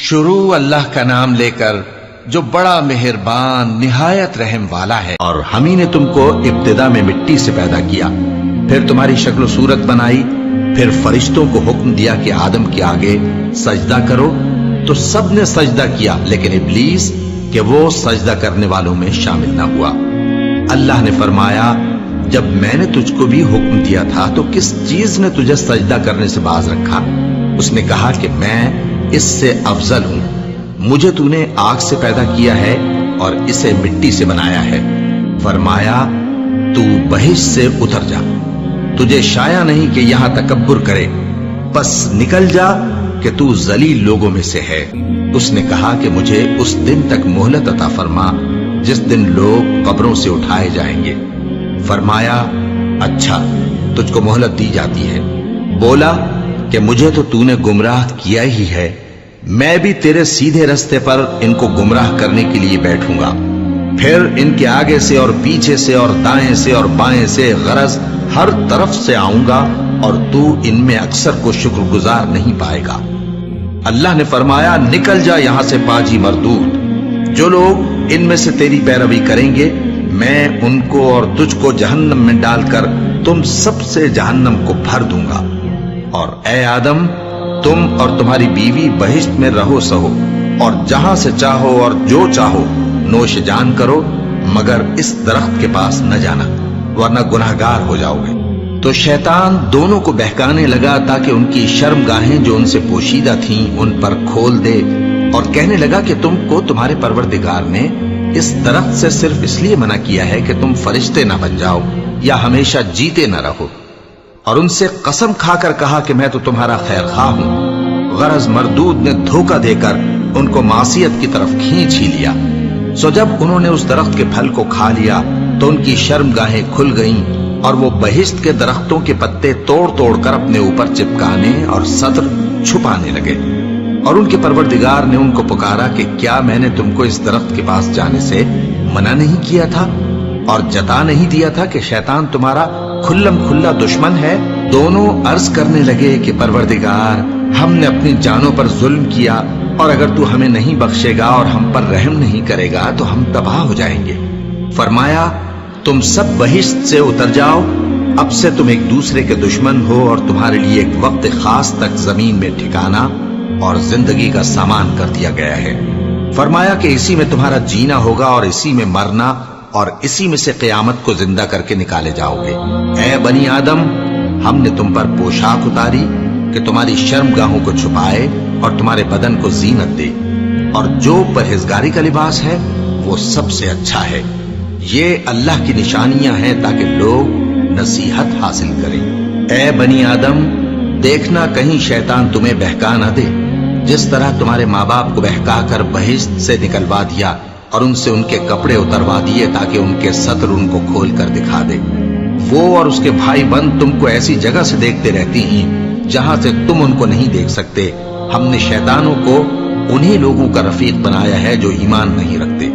شروع اللہ کا نام لے کر جو بڑا مہربان نہایت رحم والا ہے۔ اور ہم ہی نے تم کو ابتدا میں مٹی سے پیدا کیا، پھر تمہاری شکل و صورت بنائی، پھر فرشتوں کو حکم دیا کہ آدم کے آگے سجدہ کرو، تو سب نے سجدہ کیا لیکن ابلیس کہ وہ سجدہ کرنے والوں میں شامل نہ ہوا۔ اللہ نے فرمایا جب میں نے تجھ کو بھی حکم دیا تھا تو کس چیز نے تجھے سجدہ کرنے سے باز رکھا؟ اس نے کہا کہ میں اس سے افضل ہوں، مجھے تو نے آگ سے پیدا کیا ہے اور اسے مٹی سے بنایا ہے۔ فرمایا تو بہشت سے اتر جا، تجھے شایع نہیں کہ یہاں تکبر کرے، پس نکل جا کہ تو ذلیل لوگوں میں سے ہے۔ اس نے کہا کہ مجھے اس دن تک مہلت عطا فرما جس دن لوگ قبروں سے اٹھائے جائیں گے۔ فرمایا اچھا، تجھ کو مہلت دی جاتی ہے۔ بولا کہ مجھے تو نے گمراہ کیا ہی ہے، میں بھی تیرے سیدھے رستے پر ان کو گمراہ کرنے کے لیے بیٹھوں گا، پھر ان کے آگے سے اور پیچھے سے اور دائیں سے اور بائیں سے، غرض ہر طرف سے آؤں گا، اور تو ان میں اکثر کو شکر گزار نہیں پائے گا۔ اللہ نے فرمایا نکل جا یہاں سے پاجی مردود، جو لوگ ان میں سے تیری پیروی کریں گے میں ان کو اور تجھ کو جہنم میں ڈال کر تم سب سے جہنم کو بھر دوں گا، اور اے آدم تم اور تمہاری بیوی بہشت میں رہو سہو، اور جہاں سے چاہو اور جو چاہو نوش جان کرو، مگر اس درخت کے پاس نہ جانا ورنہ گناہگار ہو جاؤ گے۔ تو شیطان دونوں کو بہکانے لگا تاکہ ان کی شرم گاہیں جو ان سے پوشیدہ تھیں ان پر کھول دے، اور کہنے لگا کہ تم کو تمہارے پروردگار نے اس درخت سے صرف اس لیے منع کیا ہے کہ تم فرشتے نہ بن جاؤ یا ہمیشہ جیتے نہ رہو۔ اور ان سے قسم کھا کر کہا کہ میں تو تمہارا خیر خواہ ہوں۔ غرض مردود نے دھوکہ دے کر ان کو معصیت کی طرف کھینچ ہی لیا۔ سو جب انہوں نے اس درخت کے پھل کو کھا لیا تو ان کی شرم گاہیں کھل گئیں، اور وہ بہشت کے درختوں کے پتے توڑ توڑ کر اپنے اوپر چپکانے اور صدر چھپانے لگے۔ اور ان کے پروردگار نے ان کو پکارا کہ کیا میں نے تم کو اس درخت کے پاس جانے سے منع نہیں کیا تھا اور جتا نہیں دیا تھا کہ شیطان تمہارا کھلم کھلا دشمن ہے؟ دونوں عرض کرنے لگے کہ پروردگار ہم نے اپنی جانوں پر ظلم کیا، اور اگر تو ہمیں نہیں بخشے گا اور ہم پر رحم نہیں کرے گا تو ہم تباہ ہو جائیں گے۔ فرمایا تم سب بہشت سے اتر جاؤ، اب سے تم ایک دوسرے کے دشمن ہو، اور تمہارے لیے ایک وقت خاص تک زمین میں ٹھکانا اور زندگی کا سامان کر دیا گیا ہے۔ فرمایا کہ اسی میں تمہارا جینا ہوگا اور اسی میں مرنا، اور اسی میں سے قیامت کو زندہ کر کے نکالے جاؤ گے۔ اے بنی آدم ہم نے تم پر پوشاک اتاری کہ تمہاری شرم گاہوں کو چھپائے اور تمہارے بدن کو زینت دے، اور جو پرہیزگاری کا لباس ہے وہ سب سے اچھا ہے۔ یہ اللہ کی نشانیاں ہیں تاکہ لوگ نصیحت حاصل کریں۔ اے بنی آدم دیکھنا کہیں شیطان تمہیں بہکا نہ دے، جس طرح تمہارے ماں باپ کو بہکا کر بہشت سے نکلوا دیا اور ان سے ان کے کپڑے اتروا دیے تاکہ ان کے ستر ان کو کھول کر دکھا دے۔ وہ اور اس کے بھائی بند تم کو ایسی جگہ سے دیکھتے رہتی ہیں جہاں سے تم ان کو نہیں دیکھ سکتے۔ ہم نے شیطانوں کو انہی لوگوں کا رفیق بنایا ہے جو ایمان نہیں رکھتے۔